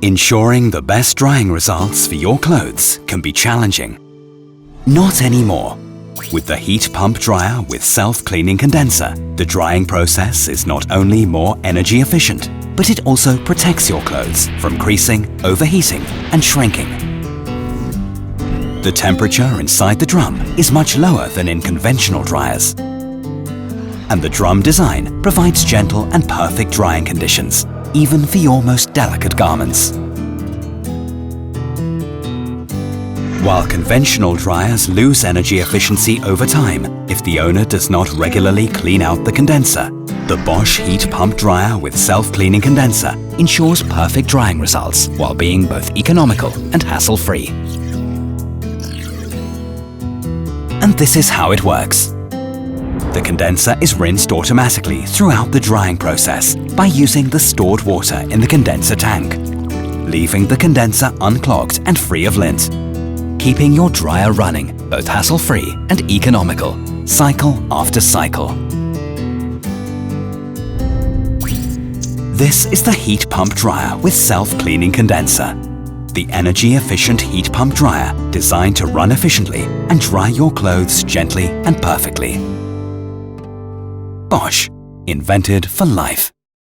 Ensuring the best drying results for your clothes can be challenging. Not anymore. With the heat pump dryer with self-cleaning condenser, the drying process is not only more energy efficient, but it also protects your clothes from creasing, overheating, and shrinking. The temperature inside the drum is much lower than in conventional dryers. And the drum design provides gentle and perfect drying conditions, even for your most delicate garments. While conventional dryers lose energy efficiency over time if the owner does not regularly clean out the condenser, the Bosch heat pump dryer with self-cleaning condenser ensures perfect drying results while being both economical and hassle-free. And this is how it works. The condenser is rinsed automatically throughout the drying process by using the stored water in the condenser tank, leaving the condenser unclogged and free of lint, keeping your dryer running both hassle-free and economical, cycle after cycle. This is the heat pump dryer with self-cleaning condenser. The energy-efficient heat pump dryer designed to run efficiently and dry your clothes gently and perfectly. Bosch, invented for life.